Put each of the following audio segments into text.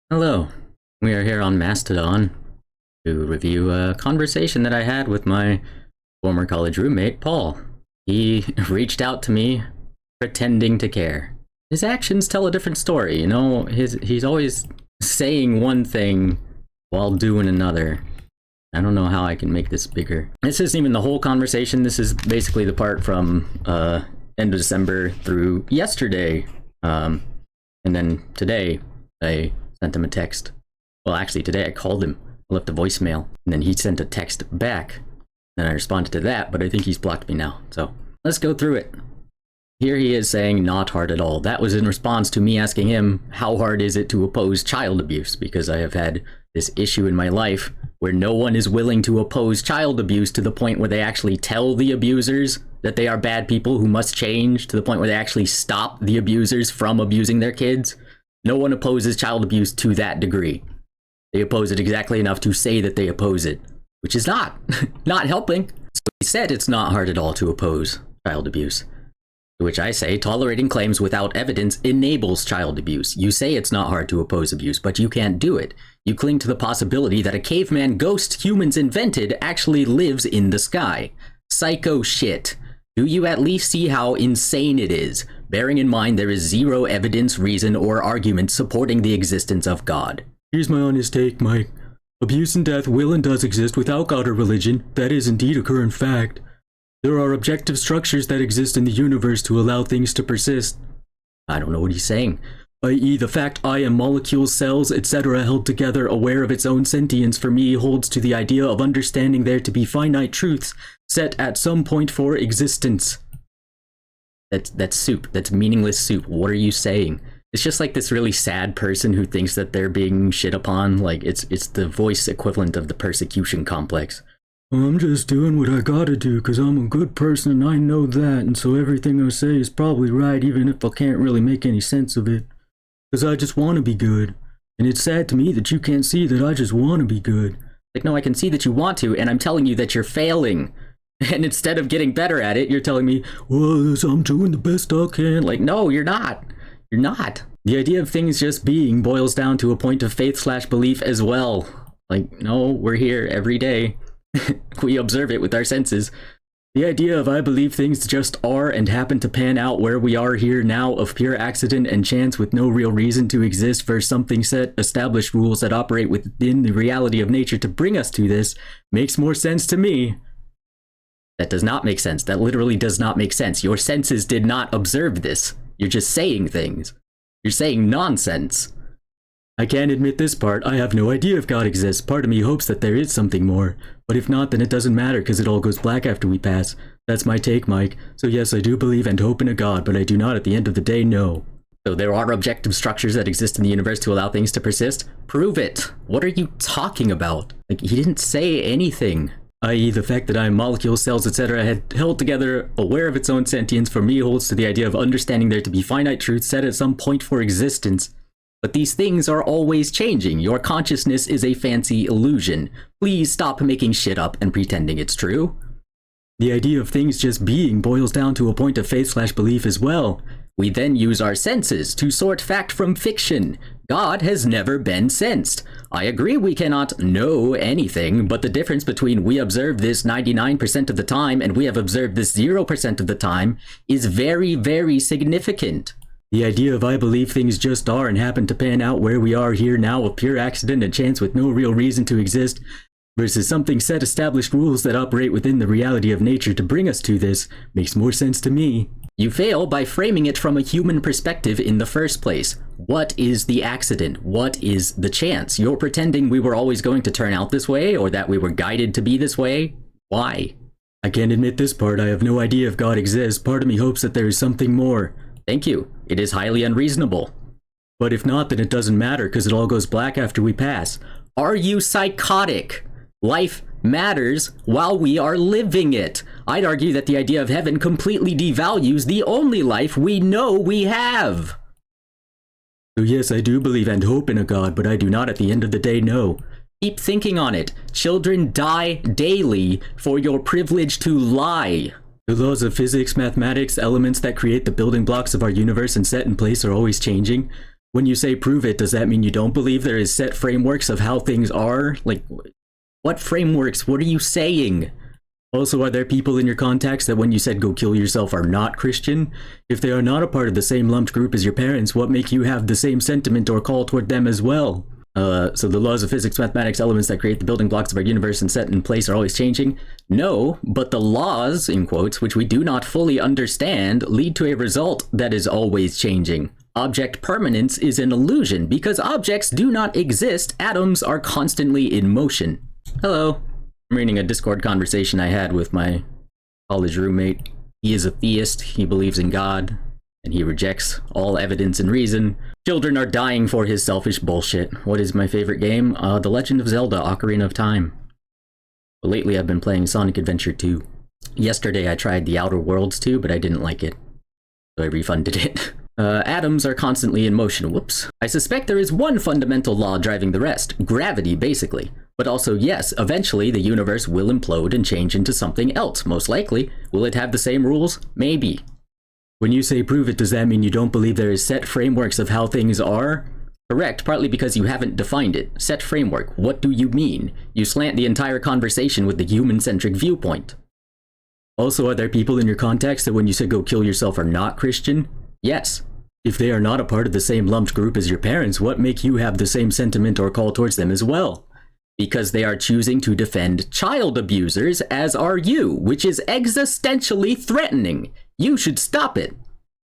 Hello, we are here on Mastodon to review a conversation that I had with my former college roommate, Paul. He reached out to me pretending to care. His actions tell a different story, you know, he's always saying one thing while doing another. I don't know how I can make this bigger. This isn't even the whole conversation, this is basically the part from end of December through yesterday. And then today, I sent him a text. Well, actually, today I called him. I left a voicemail, and then he sent a text back. Then I responded to that, but I think he's blocked me now. So let's go through it. Here he is saying, not hard at all. That was in response to me asking him, how hard is it to oppose child abuse? Because I have had this issue in my life where no one is willing to oppose child abuse to the point where they actually tell the abusers that they are bad people who must change, to the point where they actually stop the abusers from abusing their kids. No one opposes child abuse to that degree. They oppose it exactly enough to say that they oppose it, which is not helping. So he said it's not hard at all to oppose child abuse. To which I say, tolerating claims without evidence enables child abuse. You say it's not hard to oppose abuse, but you can't do it. You cling to the possibility that a caveman ghost humans invented actually lives in the sky. Psycho shit. Do you at least see how insane it is, bearing in mind there is zero evidence, reason, or argument supporting the existence of God? Here's my honest take, Mike. Abuse and death will and does exist without God or religion. That is indeed a current fact. There are objective structures that exist in the universe to allow things to persist. I don't know what he's saying. I.e., the fact I am molecules, cells, etc. held together, aware of its own sentience, for me holds to the idea of understanding there to be finite truths set at some point for existence. That's soup. That's meaningless soup. What are you saying? It's just like this really sad person who thinks that they're being shit upon. Like, it's the voice equivalent of the persecution complex. I'm just doing what I gotta do because I'm a good person and I know that, and so everything I say is probably right even if I can't really make any sense of it. Because I just want to be good. And it's sad to me that you can't see that I just want to be good. Like, no, I can see that you want to, and I'm telling you that you're failing. And instead of getting better at it, you're telling me, well, I'm doing the best I can. Like, no, you're not. You're not. The idea of things just being boils down to a point of faith/belief as well. Like, no, we're here every day. We observe it with our senses. The idea of I believe things just are and happen to pan out where we are here now of pure accident and chance with no real reason to exist for something set established rules that operate within the reality of nature to bring us to this makes more sense to me. That does not make sense. That literally does not make sense. Your senses did not observe this. You're just saying things. You're saying nonsense. I can't admit this part. I have no idea if God exists. Part of me hopes that there is something more. But if not, then it doesn't matter because it all goes black after we pass. That's my take, Mike. So yes, I do believe and hope in a God, but I do not at the end of the day know. So there are objective structures that exist in the universe to allow things to persist? Prove it. What are you talking about? Like, he didn't say anything. I.e., the fact that I am molecules, cells, etc. had held together, aware of its own sentience, for me holds to the idea of understanding there to be finite truths set at some point for existence. But these things are always changing. Your consciousness is a fancy illusion. Please stop making shit up and pretending it's true. The idea of things just being boils down to a point of faith/belief as well. We then use our senses to sort fact from fiction. God has never been sensed. I agree we cannot know anything, but the difference between we observe this 99% of the time and we have observed this 0% of the time is very, very significant. The idea of I believe things just are and happen to pan out where we are here now of pure accident and chance with no real reason to exist versus something set established rules that operate within the reality of nature to bring us to this makes more sense to me. You fail by framing it from a human perspective in the first place. What is the accident? What is the chance? You're pretending we were always going to turn out this way or that we were guided to be this way? Why? I can't admit this part. I have no idea if God exists. Part of me hopes that there is something more. Thank you. It is highly unreasonable. But if not, then it doesn't matter because it all goes black after we pass. Are you psychotic? Life matters while we are living it. I'd argue that the idea of heaven completely devalues the only life we know we have. So yes, I do believe and hope in a God, but I do not at the end of the day know. Keep thinking on it. Children die daily for your privilege to lie. The laws of physics, mathematics, elements that create the building blocks of our universe and set in place are always changing. When you say prove it, does that mean you don't believe there is set frameworks of how things are? Like, what frameworks? What are you saying? Also, are there people in your contacts that when you said go kill yourself are not Christian? If they are not a part of the same lumped group as your parents, what make you have the same sentiment or call toward them as well? So the laws of physics, mathematics, elements that create the building blocks of our universe and set in place are always changing? No, but the laws, in quotes, which we do not fully understand, lead to a result that is always changing. Object permanence is an illusion because objects do not exist. Atoms are constantly in motion. Hello. I'm reading a Discord conversation I had with my college roommate. He is a theist. He believes in God, and he rejects all evidence and reason. Children are dying for his selfish bullshit. What is my favorite game? The Legend of Zelda: Ocarina of Time. But lately I've been playing Sonic Adventure 2. Yesterday I tried The Outer Worlds 2, but I didn't like it, so I refunded it. Atoms are constantly in motion. Whoops. I suspect there is one fundamental law driving the rest. Gravity, basically. But also, yes, eventually the universe will implode and change into something else, most likely. Will it have the same rules? Maybe. When you say prove it, does that mean you don't believe there is set frameworks of how things are? Correct, partly because you haven't defined it. Set framework, what do you mean? You slant the entire conversation with the human-centric viewpoint. Also, are there people in your contacts that when you said go kill yourself are not Christian? Yes. If they are not a part of the same lumped group as your parents, what make you have the same sentiment or call towards them as well? Because they are choosing to defend child abusers, as are you, which is existentially threatening. You should stop it.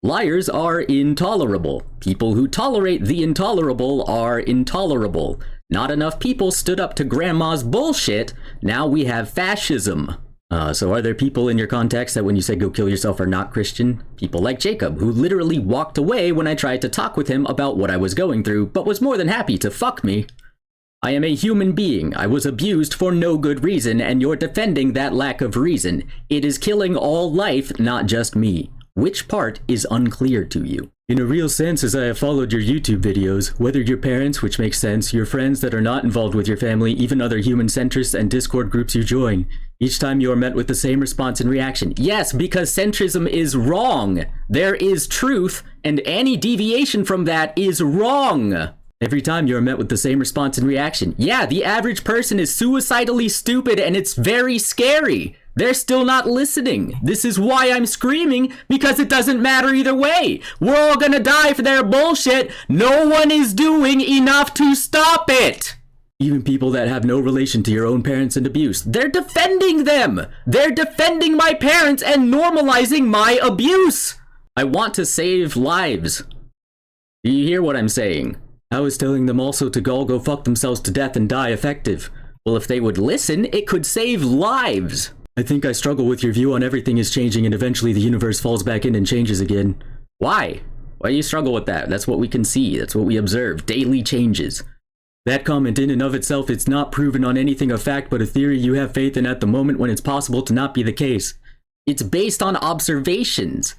Liars are intolerable. People who tolerate the intolerable are intolerable. Not enough people stood up to grandma's bullshit. Now we have fascism. So are there people in your contacts that when you said go kill yourself are not Christian? People like Jacob, who literally walked away when I tried to talk with him about what I was going through, but was more than happy to fuck me. I am a human being. I was abused for no good reason, and you're defending that lack of reason. It is killing all life, not just me. Which part is unclear to you? In a real sense, as I have followed your YouTube videos, whether your parents, which makes sense, your friends that are not involved with your family, even other human centrists and Discord groups you join, each time you are met with the same response and reaction. Yes, because centrism is wrong. There is truth, and any deviation from that is wrong. Every time you are met with the same response and reaction. Yeah, the average person is suicidally stupid and it's very scary. They're still not listening. This is why I'm screaming, because it doesn't matter either way. We're all gonna die for their bullshit. No one is doing enough to stop it. Even people that have no relation to your own parents and abuse, they're defending them. They're defending my parents and normalizing my abuse. I want to save lives. Do you hear what I'm saying? How is telling them also to all go fuck themselves to death and die effective? Well, if they would listen, it could save lives. I think I struggle with your view on everything is changing and eventually the universe falls back in and changes again. Why? Why do you struggle with that? That's what we can see. That's what we observe. Daily changes. That comment in and of itself, it's not proven on anything of fact, but a theory you have faith in at the moment when it's possible to not be the case. It's based on observations.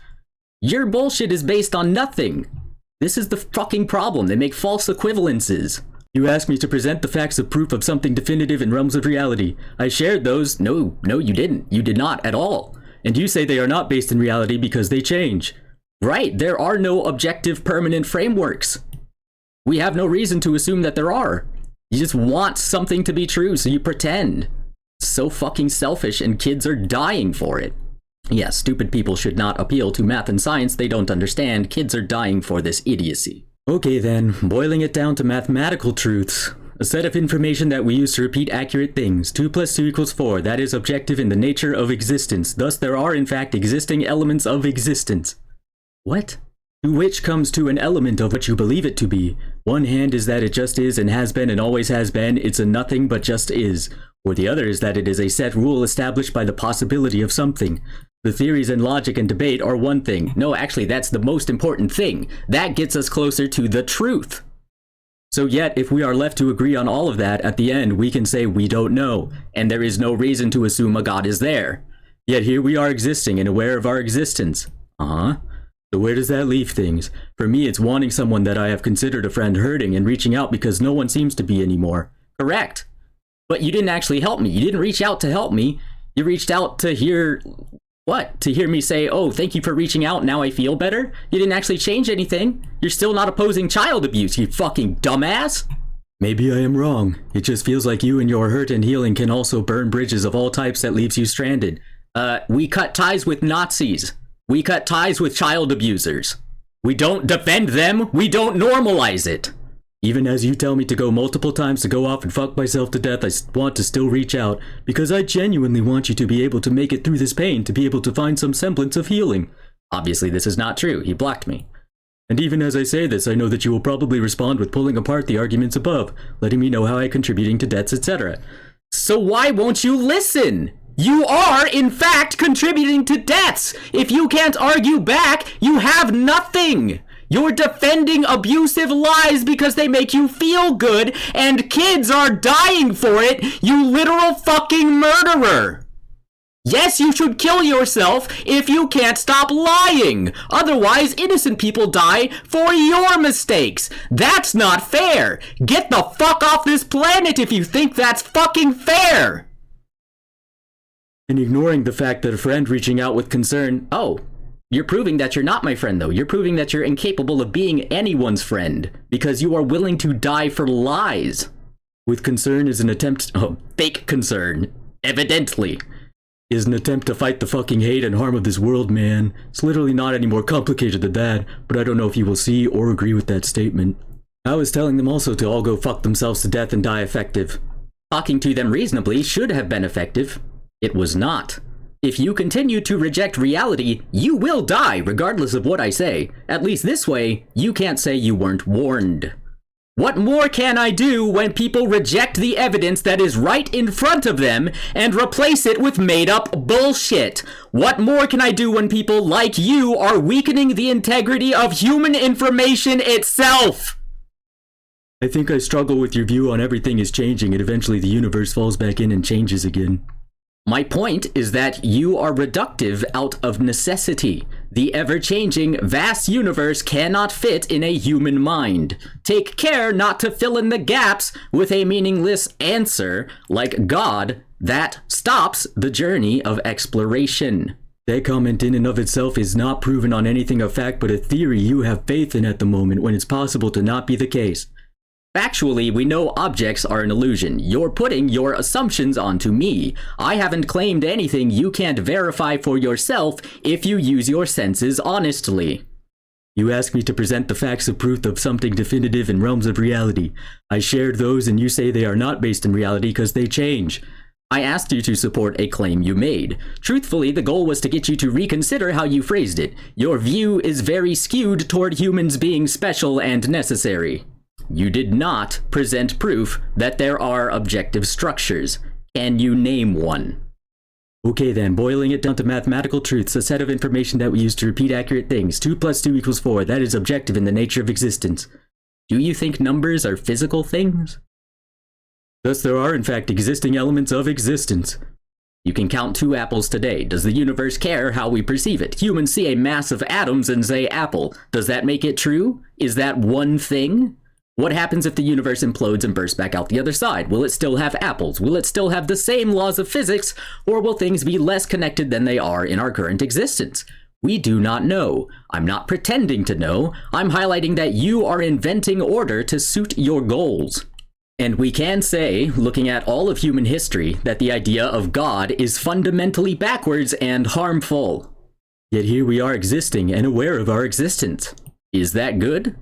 Your bullshit is based on nothing. This is the fucking problem. They make false equivalences. You asked me to present the facts of proof of something definitive in realms of reality. I shared those. No, you didn't. You did not at all. And you say they are not based in reality because they change. Right, there are no objective permanent frameworks. We have no reason to assume that there are. You just want something to be true, so you pretend. So fucking selfish, and kids are dying for it. Yes, stupid people should not appeal to math and science they don't understand. Kids are dying for this idiocy. Okay then, boiling it down to mathematical truths. A set of information that we use to repeat accurate things. 2 + 2 = 4. That is objective in the nature of existence. Thus there are in fact existing elements of existence. What? To which comes to an element of what you believe it to be. One hand is that it just is and has been and always has been. It's a nothing but just is. Or the other is that it is a set rule established by the possibility of something. The theories and logic and debate are one thing. No, actually, that's the most important thing. That gets us closer to the truth. So yet, if we are left to agree on all of that, at the end, we can say we don't know, and there is no reason to assume a God is there. Yet here we are existing and aware of our existence. So where does that leave things? For me, it's wanting someone that I have considered a friend hurting and reaching out because no one seems to be anymore. Correct. But you didn't actually help me. You didn't reach out to help me. You reached out to hear What? To hear me say, oh, thank you for reaching out, now I feel better? You didn't actually change anything. You're still not opposing child abuse, you fucking dumbass. Maybe I am wrong. It just feels like you and your hurt and healing can also burn bridges of all types that leaves you stranded. We cut ties with Nazis. We cut ties with child abusers. We don't defend them, we don't normalize it. Even as you tell me to go multiple times to go off and fuck myself to death, I want to still reach out, because I genuinely want you to be able to make it through this pain, to be able to find some semblance of healing. Obviously this is not true, he blocked me. And even as I say this, I know that you will probably respond with pulling apart the arguments above, letting me know how I am contributing to deaths, etc. So why won't you listen? You are, in fact, contributing to deaths! If you can't argue back, you have nothing! You're defending abusive lies because they make you feel good, and kids are dying for it, you literal fucking murderer! Yes, you should kill yourself if you can't stop lying! Otherwise, innocent people die for your mistakes! That's not fair! Get the fuck off this planet if you think that's fucking fair! And ignoring the fact that a friend reaching out with concern, oh, you're proving that you're not my friend, though. You're proving that you're incapable of being anyone's friend, because you are willing to die for lies. With concern is an attempt, fake concern, evidently. Is an attempt to fight the fucking hate and harm of this world, man. It's literally not any more complicated than that, but I don't know if you will see or agree with that statement. I was telling them also to all go fuck themselves to death and die effective. Talking to them reasonably should have been effective. It was not. If you continue to reject reality, you will die regardless of what I say. At least this way, you can't say you weren't warned. What more can I do when people reject the evidence that is right in front of them and replace it with made-up bullshit? What more can I do when people like you are weakening the integrity of human information itself? I think I struggle with your view on everything is changing and eventually the universe falls back in and changes again. My point is that you are reductive out of necessity. The ever-changing, vast universe cannot fit in a human mind. Take care not to fill in the gaps with a meaningless answer like God that stops the journey of exploration. That comment in and of itself is not proven on anything of fact but a theory you have faith in at the moment when it's possible to not be the case. Factually, we know objects are an illusion. You're putting your assumptions onto me. I haven't claimed anything you can't verify for yourself if you use your senses honestly. You ask me to present the facts of proof of something definitive in realms of reality. I shared those and you say they are not based in reality because they change. I asked you to support a claim you made. Truthfully, the goal was to get you to reconsider how you phrased it. Your view is very skewed toward humans being special and necessary. You did not present proof that there are objective structures. Can you name one? Okay then, boiling it down to mathematical truths, a set of information that we use to repeat accurate things. 2 + 2 = 4. That is objective in the nature of existence. Do you think numbers are physical things? Thus there are in fact existing elements of existence. You can count 2 apples today. Does the universe care how we perceive it? Humans see a mass of atoms and say apple. Does that make it true? Is that one thing? What happens if the universe implodes and bursts back out the other side? Will it still have apples? Will it still have the same laws of physics? Or will things be less connected than they are in our current existence? We do not know. I'm not pretending to know. I'm highlighting that you are inventing order to suit your goals. And we can say, looking at all of human history, that the idea of God is fundamentally backwards and harmful. Yet here we are existing and aware of our existence. Is that good?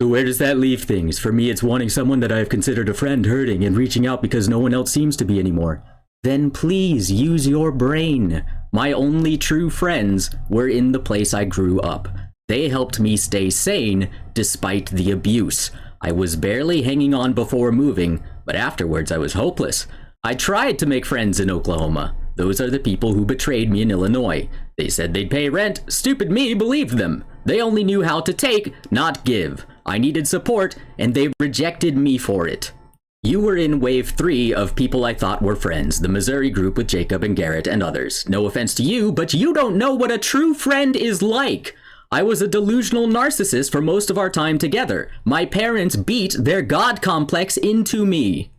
So where does that leave things? For me, it's wanting someone that I have considered a friend hurting and reaching out because no one else seems to be anymore. Then please use your brain. My only true friends were in the place I grew up. They helped me stay sane despite the abuse. I was barely hanging on before moving, but afterwards I was hopeless. I tried to make friends in Oklahoma. Those are the people who betrayed me in Illinois. They said they'd pay rent. Stupid me believed them. They only knew how to take, not give. I needed support, and they rejected me for it. You were in wave 3 of people I thought were friends, the Missouri group with Jacob and Garrett and others. No offense to you, but you don't know what a true friend is like. I was a delusional narcissist for most of our time together. My parents beat their God complex into me.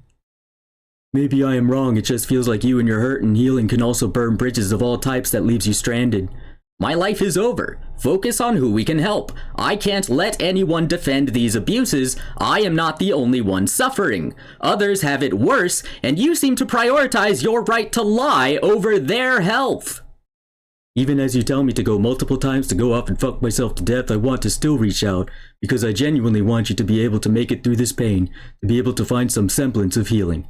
Maybe I am wrong, it just feels like you and your hurt and healing can also burn bridges of all types that leaves you stranded. My life is over. Focus on who we can help. I can't let anyone defend these abuses. I am not the only one suffering. Others have it worse, and you seem to prioritize your right to lie over their health. Even as you tell me to go multiple times to go off and fuck myself to death, I want to still reach out, because I genuinely want you to be able to make it through this pain, to be able to find some semblance of healing.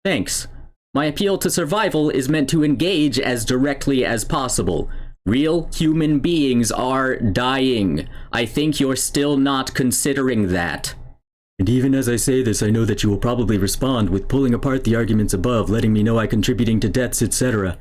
Thanks. My appeal to survival is meant to engage as directly as possible. Real human beings are dying. I think you're still not considering that. And even as I say this, I know that you will probably respond with pulling apart the arguments above, letting me know I'm contributing to deaths, etc.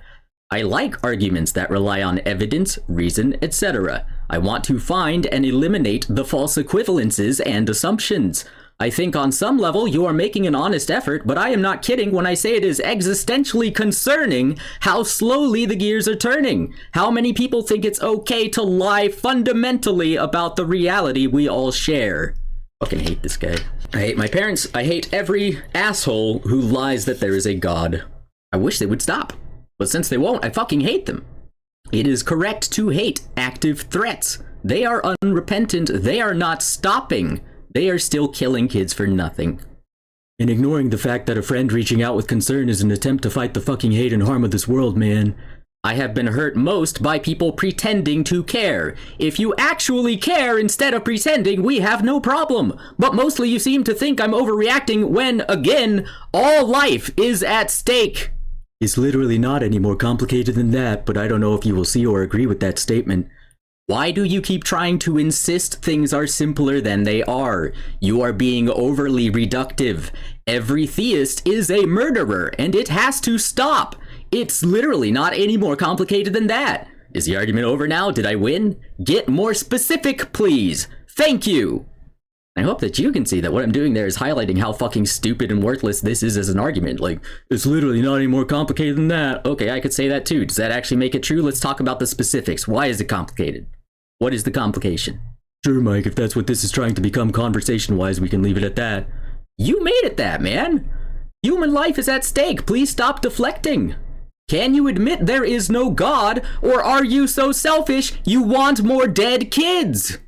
I like arguments that rely on evidence, reason, etc. I want to find and eliminate the false equivalences and assumptions. I think on some level you are making an honest effort, but I am not kidding when I say it is existentially concerning how slowly the gears are turning. How many people think it's okay to lie fundamentally about the reality we all share? Fucking hate this guy. I hate my parents. I hate every asshole who lies that there is a God. I wish they would stop. But since they won't, I fucking hate them. It is correct to hate active threats. They are unrepentant. They are not stopping. They are still killing kids for nothing. And ignoring the fact that a friend reaching out with concern is an attempt to fight the fucking hate and harm of this world, man. I have been hurt most by people pretending to care. If you actually care instead of pretending, we have no problem. But mostly you seem to think I'm overreacting when, again, all life is at stake. It's literally not any more complicated than that, but I don't know if you will see or agree with that statement. Why do you keep trying to insist things are simpler than they are? You are being overly reductive. Every theist is a murderer, and it has to stop. It's literally not any more complicated than that. Is the argument over now? Did I win? Get more specific, please. Thank you. I hope that you can see that what I'm doing there is highlighting how fucking stupid and worthless this is as an argument. Like, it's literally not any more complicated than that. Okay, I could say that too. Does that actually make it true? Let's talk about the specifics. Why is it complicated? What is the complication? Sure, Mike, if that's what this is trying to become conversation-wise, we can leave it at that. You made it that, man. Human life is at stake. Please stop deflecting. Can you admit there is no God, or are you so selfish you want more dead kids?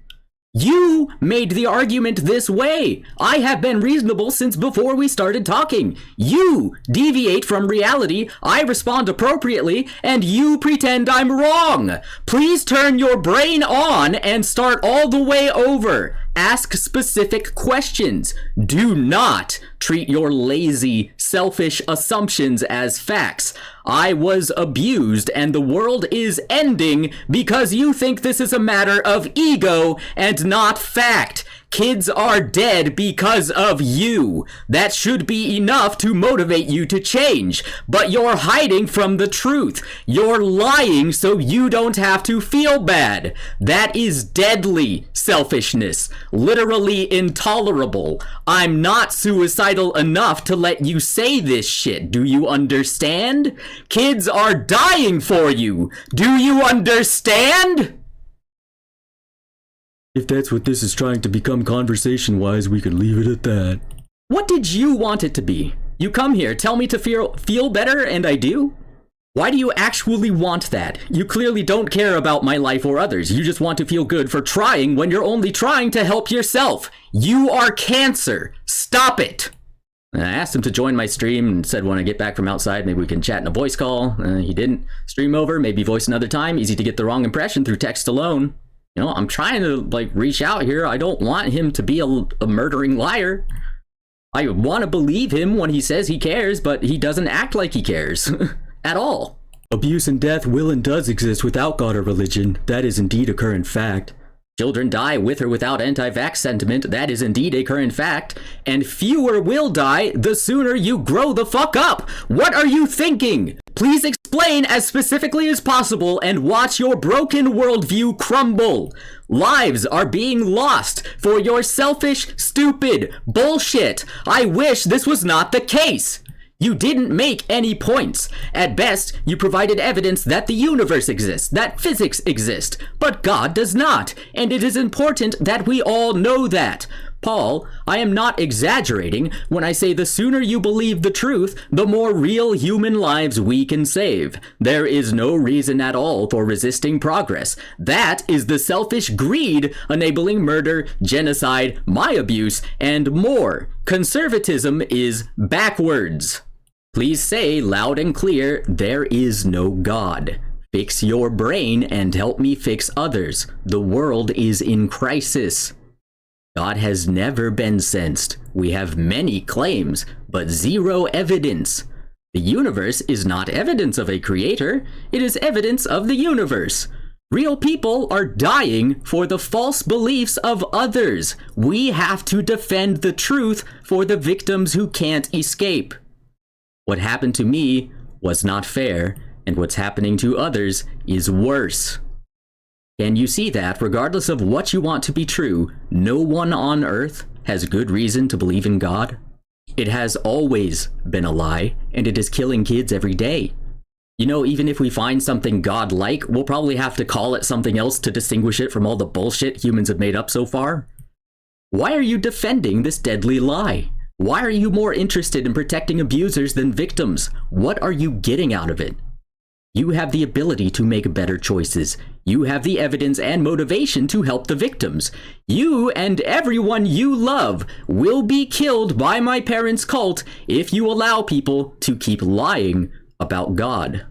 You made the argument this way. I have been reasonable since before we started talking. You deviate from reality, I respond appropriately, and you pretend I'm wrong. Please turn your brain on and start all the way over. Ask specific questions. Do not treat your lazy, selfish assumptions as facts. I was abused and the world is ending because you think this is a matter of ego and not fact. Kids are dead because of you. That should be enough to motivate you to change. But you're hiding from the truth. You're lying so you don't have to feel bad. That is deadly selfishness. Literally intolerable. I'm not suicidal enough to let you say this shit. Do you understand? Kids are dying for you. Do you understand? If that's what this is trying to become conversation-wise, we could leave it at that. What did you want it to be? You come here, tell me to feel better, and I do? Why do you actually want that? You clearly don't care about my life or others. You just want to feel good for trying when you're only trying to help yourself. You are cancer. Stop it. I asked him to join my stream and said when I get back from outside, maybe we can chat in a voice call. He didn't. Stream over, maybe voice another time. Easy to get the wrong impression through text alone. You know, I'm trying to, reach out here. I don't want him to be a murdering liar. I want to believe him when he says he cares, but he doesn't act like he cares. At all. Abuse and death will and does exist without God or religion. That is indeed a current fact. Children die with or without anti-vax sentiment. That is indeed a current fact. And fewer will die the sooner you grow the fuck up. What are you thinking? Please explain as specifically as possible and watch your broken worldview crumble. Lives are being lost for your selfish, stupid bullshit. I wish this was not the case. You didn't make any points. At best, you provided evidence that the universe exists, that physics exist, but God does not, and it is important that we all know that. Paul, I am not exaggerating when I say the sooner you believe the truth, the more real human lives we can save. There is no reason at all for resisting progress. That is the selfish greed enabling murder, genocide, my abuse, and more. Conservatism is backwards. Please say loud and clear, there is no God. Fix your brain and help me fix others. The world is in crisis. God has never been sensed. We have many claims, but zero evidence. The universe is not evidence of a creator. It is evidence of the universe. Real people are dying for the false beliefs of others. We have to defend the truth for the victims who can't escape. What happened to me was not fair, and what's happening to others is worse. Can you see that, regardless of what you want to be true, no one on earth has good reason to believe in God? It has always been a lie, and it is killing kids every day. You know, even if we find something God-like, we'll probably have to call it something else to distinguish it from all the bullshit humans have made up so far. Why are you defending this deadly lie? Why are you more interested in protecting abusers than victims? What are you getting out of it? You have the ability to make better choices. You have the evidence and motivation to help the victims. You and everyone you love will be killed by my parents' cult if you allow people to keep lying about God.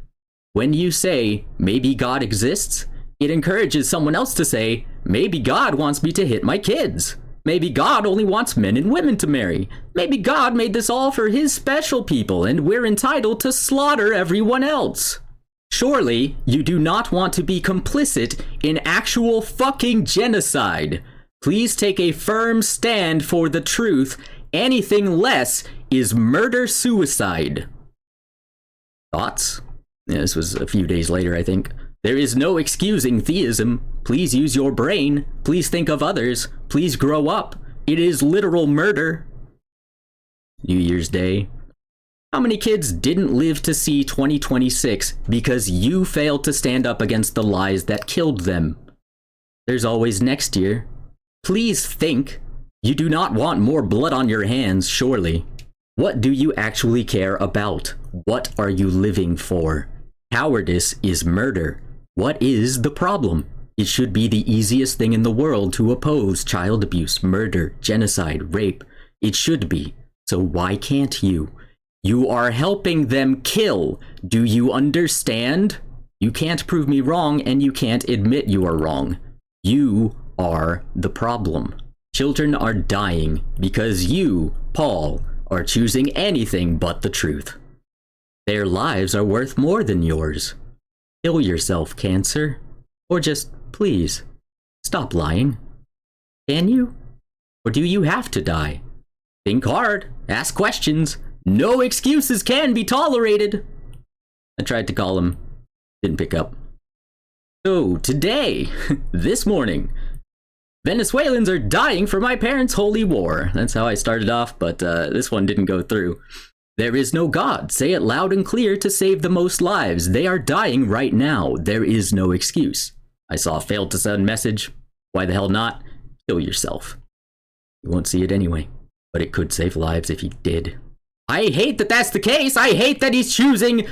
When you say, maybe God exists, it encourages someone else to say, maybe God wants me to hit my kids. Maybe God only wants men and women to marry. Maybe God made this all for his special people and we're entitled to slaughter everyone else. Surely, you do not want to be complicit in actual fucking genocide. Please take a firm stand for the truth. Anything less is murder-suicide. Thoughts? Yeah, this was a few days later, I think. There is no excusing theism. Please use your brain. Please think of others. Please grow up. It is literal murder. New Year's Day. How many kids didn't live to see 2026 because you failed to stand up against the lies that killed them? There's always next year. Please think. You do not want more blood on your hands, surely. What do you actually care about? What are you living for? Cowardice is murder. What is the problem? It should be the easiest thing in the world to oppose child abuse, murder, genocide, rape. It should be. So why can't you? You are helping them kill. Do you understand? You can't prove me wrong, and you can't admit you are wrong. You are the problem. Children are dying because you, Paul, are choosing anything but the truth. Their lives are worth more than yours. Kill yourself, cancer. Or just, please, stop lying. Can you? Or do you have to die? Think hard. Ask questions. No excuses can be tolerated. I tried to call him. Didn't pick up. So, today, this morning, Venezuelans are dying for my parents' holy war. That's how I started off, but this one didn't go through. There is no God. Say it loud and clear to save the most lives. They are dying right now. There is no excuse. I saw a failed to send message. Why the hell not? Kill yourself. You won't see it anyway, but it could save lives if you did. I hate that that's the case. I hate that he's choosing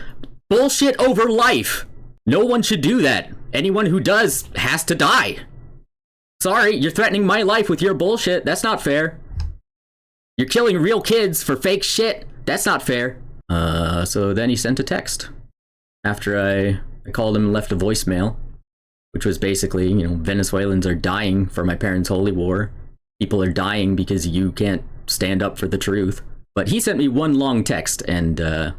bullshit over life. No one should do that. Anyone who does has to die. Sorry, you're threatening my life with your bullshit. That's not fair. You're killing real kids for fake shit. That's not fair. So then he sent a text. After I called him and left a voicemail, which was basically, Venezuelans are dying for my parents' holy war. People are dying because you can't stand up for the truth. But he sent me one long text, and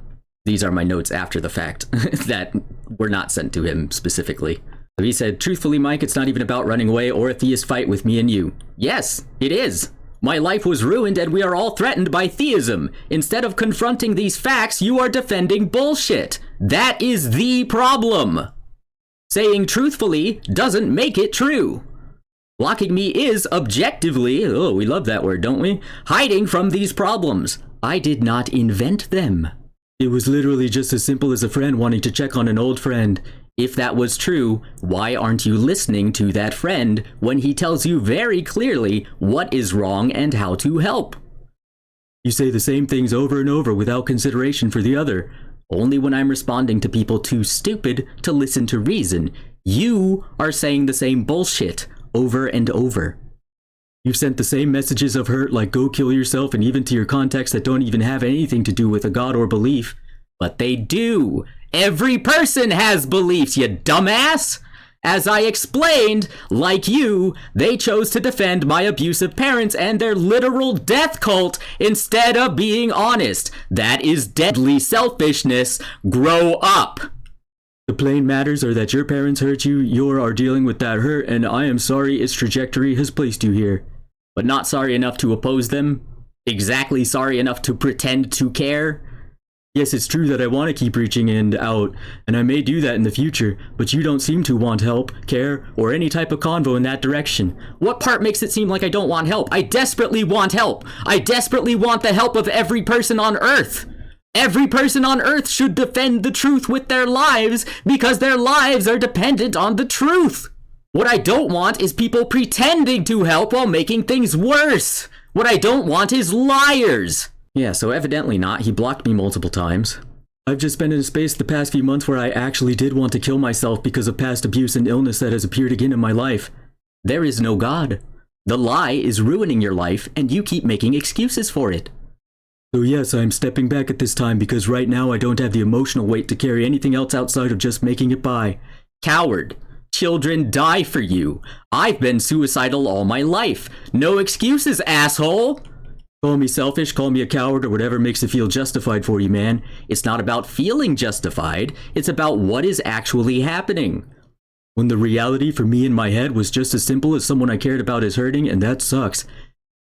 these are my notes after the fact that were not sent to him specifically. So he said, truthfully, Mike, it's not even about running away or a theist fight with me and you. Yes, it is. My life was ruined and we are all threatened by theism. Instead of confronting these facts, you are defending bullshit. That is the problem. Saying truthfully doesn't make it true. Blocking me is objectively, oh, we love that word, don't we? Hiding from these problems. I did not invent them. It was literally just as simple as a friend wanting to check on an old friend. If that was true, why aren't you listening to that friend when he tells you very clearly what is wrong and how to help? You say the same things over and over without consideration for the other. Only when I'm responding to people too stupid to listen to reason. You are saying the same bullshit over and over. You've sent the same messages of hurt like go kill yourself, and even to your contacts that don't even have anything to do with a god or belief. But they do. Every person has beliefs, you dumbass! As I explained, like you, they chose to defend my abusive parents and their literal death cult instead of being honest. That is deadly selfishness. Grow up! The plain matters are that your parents hurt you, you are dealing with that hurt, and I am sorry its trajectory has placed you here. But not sorry enough to oppose them? Exactly sorry enough to pretend to care? Yes, it's true that I want to keep reaching out, and I may do that in the future, but you don't seem to want help, care, or any type of convo in that direction. What part makes it seem like I don't want help? I desperately want help! I desperately want the help of every person on Earth! Every person on Earth should defend the truth with their lives because their lives are dependent on the truth! What I don't want is people pretending to help while making things worse! What I don't want is liars! Yeah, so evidently not. He blocked me multiple times. I've just been in a space the past few months where I actually did want to kill myself because of past abuse and illness that has appeared again in my life. There is no God. The lie is ruining your life, and you keep making excuses for it. So yes, I'm stepping back at this time because right now I don't have the emotional weight to carry anything else outside of just making it by. Coward. Children die for you. I've been suicidal all my life. No excuses, asshole! Call me selfish, call me a coward, or whatever makes it feel justified for you, man. It's not about feeling justified. It's about what is actually happening. When the reality for me in my head was just as simple as someone I cared about is hurting, and that sucks.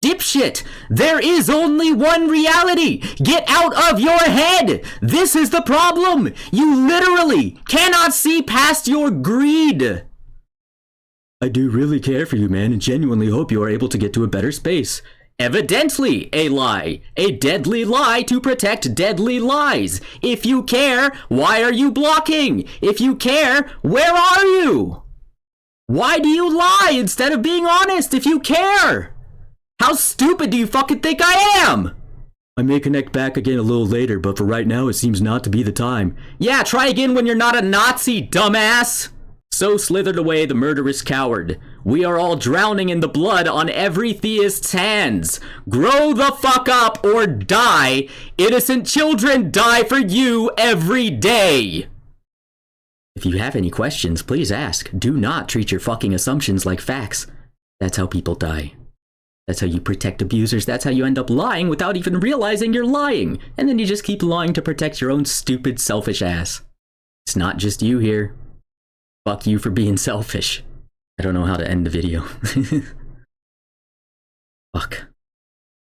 Dipshit! There is only one reality! Get out of your head! This is the problem! You literally cannot see past your greed! I do really care for you, man, and genuinely hope you are able to get to a better space. Evidently a lie. A deadly lie to protect deadly lies. If you care, why are you blocking? If you care, where are you? Why do you lie instead of being honest if you care? How stupid do you fucking think I am? I may connect back again a little later, but for right now it seems not to be the time. Yeah, try again when you're not a Nazi, dumbass! So slithered away the murderous coward. We are all drowning in the blood on every theist's hands. Grow the fuck up or die. Innocent children die for you every day. If you have any questions, please ask. Do not treat your fucking assumptions like facts. That's how people die. That's how you protect abusers. That's how you end up lying without even realizing you're lying. And then you just keep lying to protect your own stupid, selfish ass. It's not just you here. Fuck you for being selfish. I don't know how to end the video. Fuck.